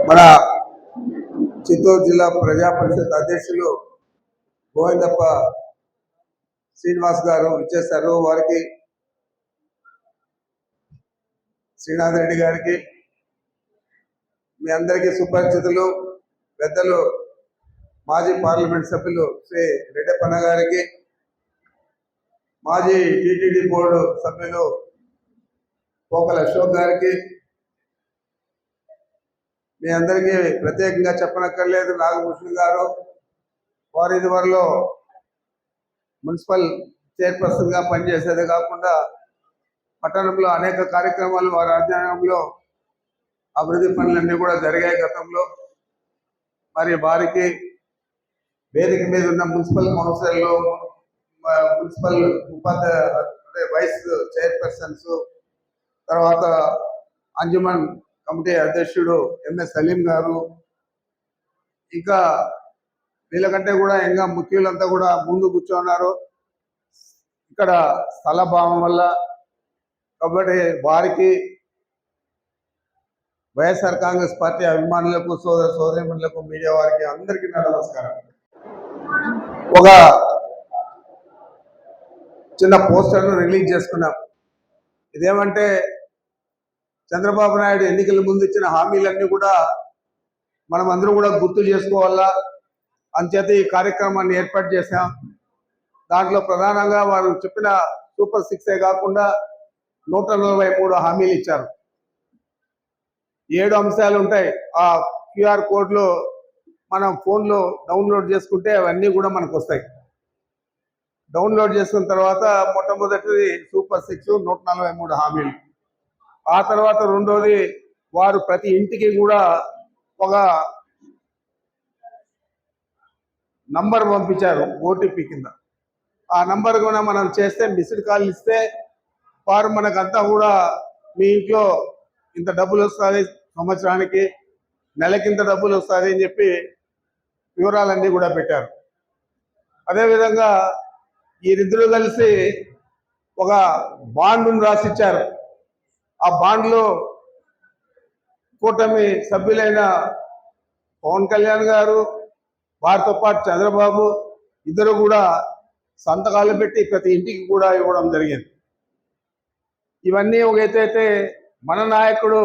మన చిత్తూరు జిల్లా ప్రజా పరిషత్ అధ్యక్షులు గోవిందప్ప శ్రీనివాస్ గారు ఇచ్చేస్తారు. వారికి శ్రీనాథ్ రెడ్డి గారికి, మీ అందరికీ సుపరిచితులు పెద్దలు మాజీ పార్లమెంట్ సభ్యులు శ్రీ రెడ్డప్పన్న గారికి, మాజీ టీటీడీ బోర్డు సభ్యులు పోకల అశోక్ గారికి, మీ అందరికీ ప్రత్యేకంగా చెప్పనక్కర్లేదు. నాగభూషణ్ గారు వారి ఇదివరలో మున్సిపల్ చైర్పర్సన్గా పనిచేసేది కాకుండా పట్టణంలో అనేక కార్యక్రమాలు వారి అధ్యయనంలో అభివృద్ధి పనులన్నీ కూడా జరిగాయి గతంలో. మరి వారికి వేదిక మీద ఉన్న మున్సిపల్ కౌన్సిలర్లు, మున్సిపల్ వైస్ చైర్పర్సన్స్, తర్వాత అంజుమన్ కమిటీ అధ్యక్షుడు ఎంఎస్ సలీం గారు, ఇంకా వీళ్ళకంటే కూడా ఇంకా ముఖ్యులంతా కూడా ముందు కూర్చున్నారు. ఇక్కడ స్థల భావం వల్ల కాబట్టి వారికి, వైఎస్ఆర్ కాంగ్రెస్ పార్టీ అభిమానులకు, సోదర సోదరిమణులకు, మీడియా వారికి అందరికీ నా నమస్కారం. ఒక చిన్న పోస్టర్ను రిలీజ్ చేసుకున్నాం. ఇదేమంటే చంద్రబాబు నాయుడు ఎన్నికల ముందు ఇచ్చిన హామీలన్నీ కూడా మనం అందరూ కూడా గుర్తు చేసుకోవాలా, అంచేత ఈ కార్యక్రమాన్ని ఏర్పాటు చేశాం. దాంట్లో ప్రధానంగా వారు చెప్పిన సూపర్ 6 కాకుండా 143 హామీలు ఇచ్చారు. 7 అంశాలు ఉంటాయి. ఆ క్యూఆర్ కోడ్లో మనం ఫోన్లో డౌన్లోడ్ చేసుకుంటే అవన్నీ కూడా మనకు వస్తాయి. డౌన్లోడ్ చేసుకున్న తర్వాత మొట్టమొదటిది సూపర్ 6 143 హామీలు. ఆ తర్వాత రెండోది వారు ప్రతి ఇంటికి కూడా ఒక నంబర్ పంపించారు ఓటీపీ కింద. ఆ నంబర్ కూడా మనం చేస్తే మిస్డ్ కాల్ ఇస్తే వారు మనకంతా కూడా మీ ఇంట్లో ఇంత డబ్బులు వస్తుంది, సంవత్సరానికి నెలకింత డబ్బులు వస్తుంది అని చెప్పి వివరాలన్నీ కూడా పెట్టారు. అదేవిధంగా వీరిద్దరూ కలిసి ఒక బాండును రాసిచ్చారు. ఆ బాండ్లో కూటమి సభ్యులైన పవన్ కళ్యాణ్ గారు, వారితో పాటు చంద్రబాబు ఇద్దరు కూడా సంతకాలు పెట్టి ప్రతి ఇంటికి కూడా ఇవ్వడం జరిగింది. ఇవన్నీ ఒక ఎత్తైతే మన నాయకుడు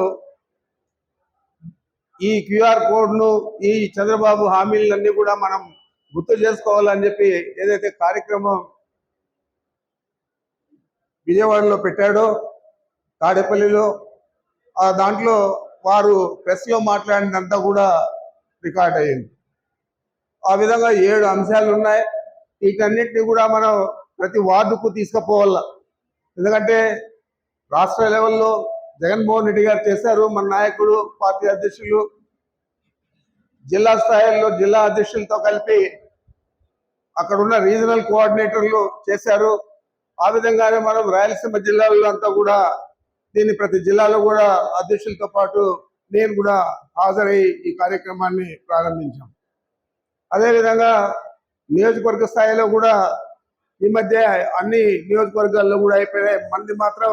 ఈ క్యూఆర్ కోడ్ను, ఈ చంద్రబాబు హామీలన్నీ కూడా మనం గుర్తు చేసుకోవాలని చెప్పి ఏదైతే కార్యక్రమం విజయవాడలో పెట్టాడో, తాడేపల్లిలో, ఆ దాంట్లో వారు ప్రెస్లో మాట్లాడినంతా కూడా రికార్డ్ అయ్యింది. ఆ విధంగా 7 అంశాలు ఉన్నాయి. వీటన్నిటిని కూడా మనం ప్రతి వార్డుకు తీసుకుపోవాల. ఎందుకంటే రాష్ట్ర లెవెల్లో జగన్మోహన్ రెడ్డి గారు చేశారు, మన నాయకుడు, పార్టీ అధ్యక్షులు, జిల్లా స్థాయిలో జిల్లా అధ్యక్షులతో కలిపి అక్కడున్న రీజనల్ కోఆర్డినేటర్లు చేశారు. ఆ విధంగానే మనం రాయలసీమ జిల్లాలో అంతా కూడా దీన్ని ప్రతి జిల్లాలో కూడా అధ్యక్షులతో పాటు నేను కూడా హాజరై ఈ కార్యక్రమాన్ని ప్రారంభించాం. అదేవిధంగా నియోజకవర్గ స్థాయిలో కూడా ఈ మధ్య అన్ని నియోజకవర్గాల్లో కూడా అయిపోయాయి. మంది మాత్రం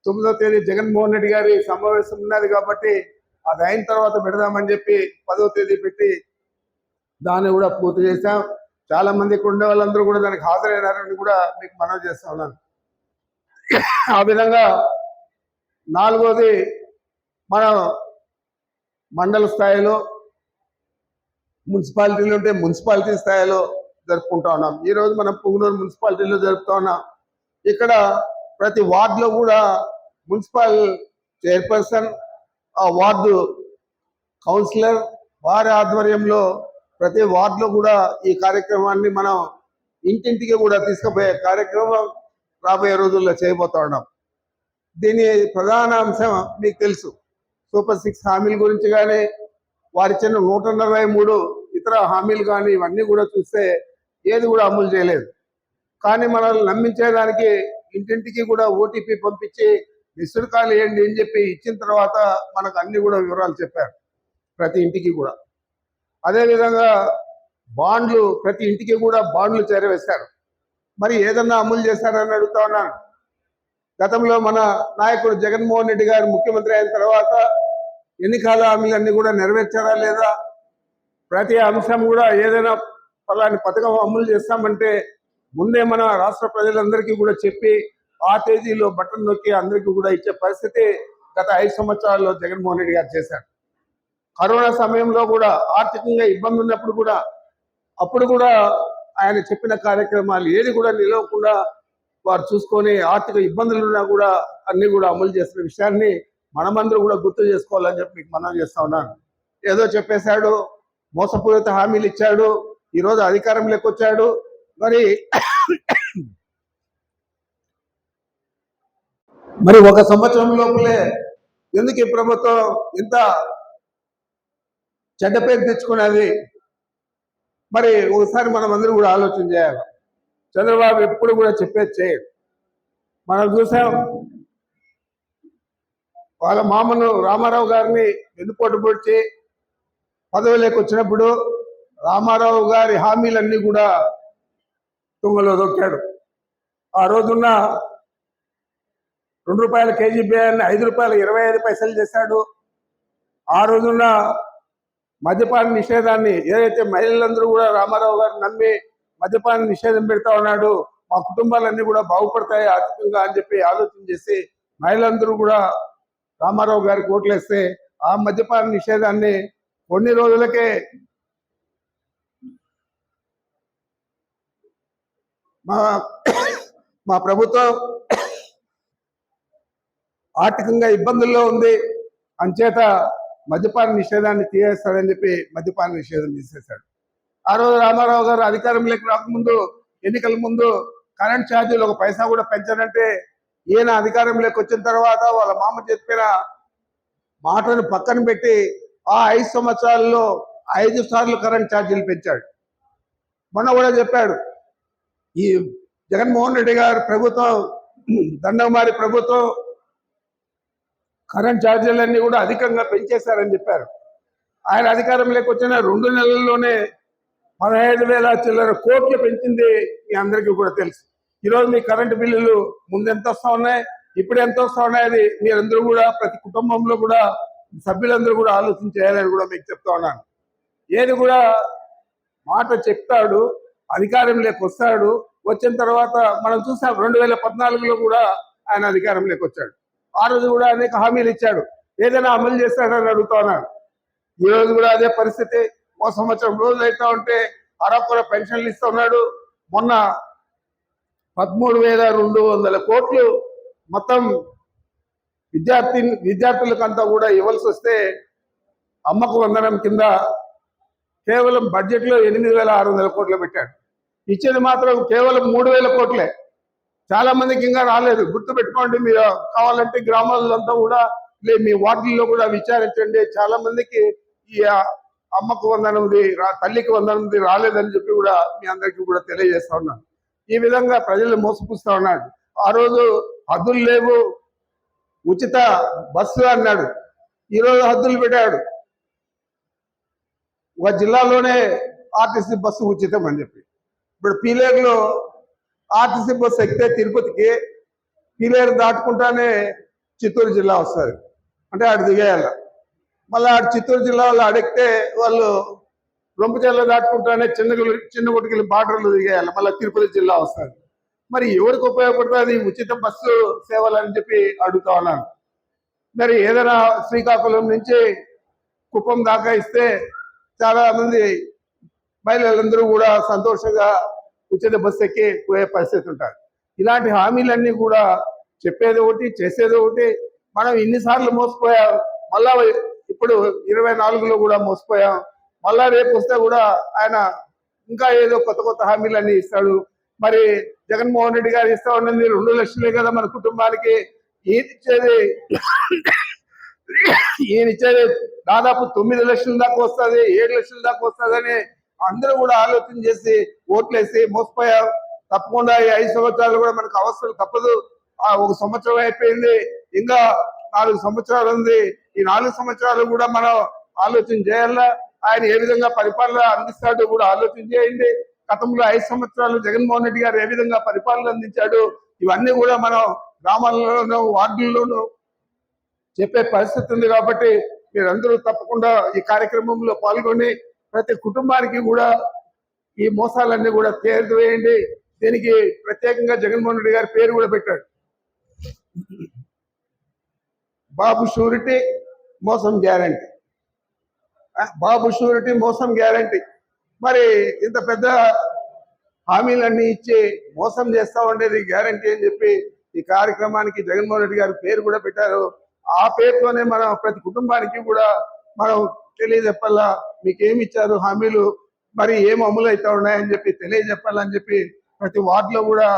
9వ తేదీ జగన్మోహన్ రెడ్డి గారి సమావేశం ఉన్నది కాబట్టి అది అయిన తర్వాత పెడదామని చెప్పి 10వ తేదీ పెట్టి దాన్ని కూడా పూర్తి చేశాం. చాలా మంది ఇక్కడ ఉండే వాళ్ళందరూ కూడా దానికి హాజరైనారని కూడా మీకు మనవి చేస్తా ఉన్నాను. ఆ విధంగా 4వది మనం మండల స్థాయిలో, మున్సిపాలిటీలు ఉంటే మున్సిపాలిటీ స్థాయిలో జరుపుకుంటా ఉన్నాం. ఈరోజు మనం పుంగనూరు మున్సిపాలిటీలో జరుపుతా ఉన్నాం. ఇక్కడ ప్రతి వార్డులో కూడా మున్సిపల్ చైర్పర్సన్, ఆ వార్డు కౌన్సిలర్ వారి ఆధ్వర్యంలో ప్రతి వార్డులో కూడా ఈ కార్యక్రమాన్ని మనం ఇంటింటికి కూడా తీసుకుపోయే కార్యక్రమం రాబోయే రోజుల్లో చేయబోతా ఉన్నాం. దీని ప్రధాన అంశం మీకు తెలుసు, సూపర్ 6 హామీల గురించి కానీ, వారి చిన్న 143 ఇతర హామీలు కానీ ఇవన్నీ కూడా చూస్తే ఏది కూడా అమలు చేయలేదు. కానీ మనల్ని నమ్మించేదానికి ఇంటింటికి కూడా ఓటీపీ పంపించి మిస్డ్ కాల్ వేయండి అని చెప్పి ఇచ్చిన తర్వాత మనకు అన్ని కూడా వివరాలు చెప్పారు ప్రతి ఇంటికి కూడా. అదేవిధంగా బాండ్లు, ప్రతి ఇంటికి కూడా బాండ్లు చేరవేశారు. మరి ఏదన్నా అమలు చేశారని అడుగుతా ఉన్నాను. గతంలో మన నాయకుడు జగన్మోహన్ రెడ్డి గారు ముఖ్యమంత్రి అయిన తర్వాత ఎన్నికల హామీలన్నీ కూడా నెరవేర్చారా లేదా, ప్రతి అంశం కూడా ఏదైనా ఫలాని పథకం అమలు చేస్తామంటే ముందే మన రాష్ట్ర ప్రజలందరికీ కూడా చెప్పి ఆ తేదీలో బటన్ నొక్కి అందరికీ కూడా ఇచ్చే పరిస్థితి గత 5 సంవత్సరాల్లో జగన్మోహన్ రెడ్డి గారు చేశారు. కరోనా సమయంలో కూడా ఆర్థికంగా ఇబ్బంది ఉన్నప్పుడు కూడా అప్పుడు కూడా ఆయన చెప్పిన కార్యక్రమాలు ఏది కూడా నిలవకుండా వారు చూసుకొని ఆర్థిక ఇబ్బందులు ఉన్నా కూడా అన్ని కూడా అమలు చేస్తున్న విషయాన్ని మనమందరూ కూడా గుర్తు చేసుకోవాలని చెప్పి మీకు మనవి చేస్తా ఉన్నాను. ఏదో చెప్పేశాడు, మోసపూరిత హామీలు ఇచ్చాడు, ఈరోజు అధికారంలోకి వచ్చాడు. మరి ఒక సంవత్సరం లోపలే ఎందుకు ఈ ప్రభుత్వం ఇంత చెడ్డ పేరు తెచ్చుకున్నది? మరి ఒకసారి మనం అందరూ కూడా ఆలోచన చేయాలి. చంద్రబాబు ఎప్పుడు కూడా చెప్పేది చేయడు. మనం చూసాం, వాళ్ళ మామను రామారావు గారిని వెన్నుపోటు పొడిచి పదవిలోకి వచ్చినప్పుడు రామారావు గారి హామీలన్నీ కూడా తుంగలో దొక్కాడు. ఆ రోజున్న ₹2 కేజీ బియ్యాన్ని ₹5.25 చేశాడు. ఆ రోజున్న మద్యపాన నిషేధాన్ని ఏదైతే మహిళలందరూ కూడా రామారావు గారు నమ్మి మద్యపాన నిషేధం పెడతా ఉన్నాడు, మా కుటుంబాలన్నీ కూడా బాగుపడతాయి ఆర్థికంగా అని చెప్పి ఆలోచన చేసి మహిళలందరూ కూడా రామారావు గారికి ఓట్లేస్తే ఆ మద్యపాన నిషేధాన్ని కొన్ని రోజులకే మా ప్రభుత్వం ఆర్థికంగా ఇబ్బందుల్లో ఉంది, అంచేత మద్యపాన నిషేధాన్ని తీసేస్తాడని చెప్పి మద్యపాన నిషేధం తీసేశాడు. ఆ రోజు రామారావు గారు అధికారంలోకి రాకముందు, ఎన్నికల ముందు కరెంట్ ఛార్జీలు 1 పైసా కూడా పెంచారంటే ఈయన అధికారంలోకి వచ్చిన తర్వాత వాళ్ళ మామ చెప్పిన మాటను పక్కన పెట్టి ఆ 5 సంవత్సరాల్లో 5 సార్లు కరెంట్ ఛార్జీలు పెంచాడు. మొన్న కూడా చెప్పాడు, ఈ జగన్మోహన్ రెడ్డి గారి ప్రభుత్వం, దండకుమారి ప్రభుత్వం కరెంట్ ఛార్జీలన్నీ కూడా అధికంగా పెంచేశారని చెప్పారు. ఆయన అధికారంలోకి వచ్చిన 2 నెలల్లోనే 15,000 చిల్లర కోట్లు పెంచింది మీ అందరికీ కూడా తెలుసు. ఈరోజు మీ కరెంటు బిల్లులు ముందు ఎంత వస్తూ ఉన్నాయి, ఇప్పుడు ఎంత వస్తూ ఉన్నాయి, అది మీరందరూ కూడా ప్రతి కుటుంబంలో కూడా సభ్యులందరూ కూడా ఆలోచన చేయాలని కూడా మీకు చెప్తా ఉన్నాను. ఏది కూడా మాట చెప్తాడు, అధికారంలోకి వస్తాడు, వచ్చిన తర్వాత మనం చూసాం 2014లో కూడా ఆయన అధికారంలోకి వచ్చాడు. ఆ రోజు కూడా అనేక హామీలు ఇచ్చాడు, ఏదైనా అమలు చేస్తాడని అడుగుతా ఉన్నాను. ఈ రోజు కూడా అదే పరిస్థితి. 1 సంవత్సరం రోజులు అవుతా ఉంటే అరకొర పెన్షన్లు ఇస్తా ఉన్నాడు. మొన్న 13,200 కోట్లు మొత్తం విద్యార్థులకంతా కూడా ఇవ్వాల్సి వస్తే అమ్మకు వందనం కింద కేవలం బడ్జెట్లో 8,600 కోట్లు పెట్టాడు. ఇచ్చేది మాత్రం కేవలం 3,000 కోట్లే. చాలా మందికి ఇంకా రాలేదు. గుర్తు పెట్టుకోండి, మీరు కావాలంటే గ్రామాలంతా కూడా మీ వార్డుల్లో కూడా విచారించండి. చాలా మందికి ఈ అమ్మకు వందనది, తల్లికి వందనది రాలేదని చెప్పి కూడా మీ అందరికీ కూడా తెలియజేస్తా ఉన్నాను. ఈ విధంగా ప్రజలు మోసపుస్తా ఉన్నాడు. ఆ రోజు హద్దులు లేవు, ఉచిత బస్సు అన్నాడు, ఈరోజు హద్దులు పెట్టాడు. ఒక జిల్లాలోనే ఆర్టీసీ బస్సు ఉచితం అని చెప్పి. ఇప్పుడు పీలేరులో ఆర్టీసీ బస్సు ఎక్కితే తిరుపతికి, పీలేరు దాటుకుంటానే చిత్తూరు జిల్లా వస్తుంది, అంటే ఆడు దిగేయాల. మళ్ళీ ఆడు చిత్తూరు జిల్లా వాళ్ళు అడిగితే వాళ్ళు రొంపచెర్ల దాటుకుంటానే చిన్న గుటికలు బార్డర్లు దిగేయాలి, మళ్ళీ తిరుపతి జిల్లా వస్తుంది. మరి ఎవరికి ఉపయోగపడుతుంది ఉచిత బస్సు సేవలు అని చెప్పి అడుగుతా ఉన్నాను. మరి ఏదైనా శ్రీకాకుళం నుంచి కుప్పం దాకా ఇస్తే చాలా మంది మహిళలందరూ కూడా సంతోషంగా ఉచిత బస్సు ఎక్కి పోయే పరిస్థితి ఉంటుంది. ఇలాంటి హామీలన్నీ కూడా చెప్పేది ఒకటి, చేసేది ఒకటి. మనం ఇన్నిసార్లు మోసపోయాం, మళ్ళా ఇప్పుడు 24లో కూడా మోసపోయాం. మళ్ళా రేపు వస్తే కూడా ఆయన ఇంకా ఏదో కొత్త హామీలన్నీ ఇస్తాడు. మరి జగన్మోహన్ రెడ్డి గారు ఇస్తా ఉన్నది 2 లక్షలే కదా మన కుటుంబానికి. ఈయనిచ్చేది దాదాపు 9 లక్షల దాకా వస్తుంది, 7 లక్షల దాకా వస్తుందని అందరూ కూడా ఆలోచన చేసి ఓట్లేసి మోసపోయాం. తప్పకుండా ఈ 5 సంవత్సరాలు కూడా మనకు అవసరం తప్పదు. 1 సంవత్సరం అయిపోయింది, ఇంకా 4 సంవత్సరాలు ఉంది. ఈ 4 సంవత్సరాలు కూడా మనం ఆలోచన చేయాలా. ఆయన ఏ విధంగా పరిపాలన అందిస్తాడో కూడా ఆలోచన చేయండి. గతంలో 5 సంవత్సరాలు జగన్మోహన్ రెడ్డి గారు ఏ విధంగా పరిపాలన అందించాడు, ఇవన్నీ కూడా మనం గ్రామాల్లోనూ వార్డుల్లోనూ చెప్పే పరిస్థితి ఉంది. కాబట్టి మీరందరూ తప్పకుండా ఈ కార్యక్రమంలో పాల్గొని ప్రతి కుటుంబానికి కూడా ఈ మోసాలన్నీ కూడా తేల్చివేయండి. దీనికి ప్రత్యేకంగా జగన్మోహన్ రెడ్డి గారి పేరు కూడా పెట్టాడు, బాబు షూరిటీ మోసం గ్యారంటీ. బాబు షూరిటీ మోసం గ్యారంటీ. మరి ఇంత పెద్ద హామీలన్నీ ఇచ్చి మోసం చేస్తా ఉండేది గ్యారంటీ అని చెప్పి ఈ కార్యక్రమానికి జగన్మోహన్ రెడ్డి గారి పేరు కూడా పెట్టారు. ఆ పేరుతోనే మనం ప్రతి కుటుంబానికి కూడా మనం తెలియజెప్పాలా, మీకు ఏమి ఇచ్చారు హామీలు, మరి ఏం అమలు అవుతా ఉన్నాయని చెప్పి తెలియజెప్పాలని చెప్పి ప్రతి వార్డులో కూడా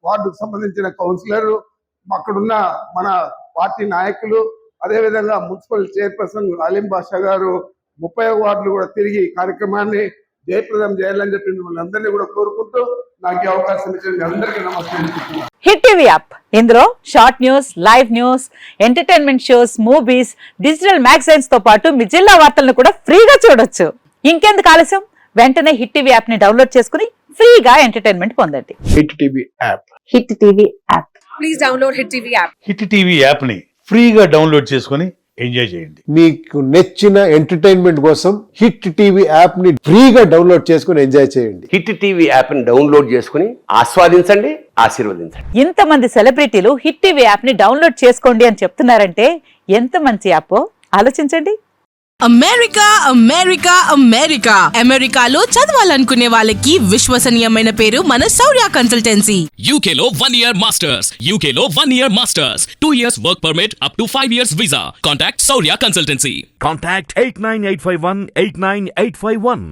వార్డుకు సంబంధించిన కౌన్సిలర్, అక్కడున్న మన పార్టీ నాయకులు, అదేవిధంగా మున్సిపల్ చైర్పర్సన్ అలీం బాషా గారు 30 వార్డులు కూడా తిరిగి కార్యక్రమాన్ని జయప్రదం చేయాలని చెప్పి మిమ్మల్ని అందరినీ కూడా కోరుకుంటూ నాకు ఈ అవకాశం ఇచ్చిన అందరికీ నమస్కారం. హిట్ టీవీ యాప్, ఇందులో short news, live news, entertainment shows, movies, digital magazines తో పాటు మీ జిల్లా వార్తలను కూడా ఫ్రీగా చూడొచ్చు. ఇంకెందుకు ఆలస్యం, వెంటనే హిట్ టీవీ యాప్ ని డౌన్లోడ్ చేసుకుని ఫ్రీగా ఎంటర్టైన్మెంట్ పొందండి. Hit TV app. Hit TV app. Please download hit TV app. Hit TV app ని ఫ్రీగా డౌన్లోడ్ చేసుకుని ఎంజాయ్ చేయండి. మీకు నచ్చిన ఎంటర్టైన్మెంట్ కోసం హిట్ టీవీ యాప్ ని ఫ్రీగా డౌన్లోడ్ చేసుకుని ఎంజాయ్ చేయండి. హిట్ టీవీ యాప్ ని డౌన్లోడ్ చేసుకుని ఆస్వాదించండి, ఆశీర్వదించండి. ఇంతమంది సెలబ్రిటీలు హిట్ టీవీ యాప్ ని డౌన్లోడ్ చేసుకోండి అని చెప్తున్నారంటే ఎంత మంచి యాప్ ఆలోచించండి. అమెరికా అమెరికా అమెరికా అమెరికాలో చదవాలనుకునే వాళ్ళకి విశ్వసనీయమైన పేరు మన శౌర్య కన్సల్టెన్సీ. UK లో 1 year masters, UK లో 1 year masters, 2 years work permit up to 5 years visa. Contact Saurya Consultancy. Contact 89851 89851.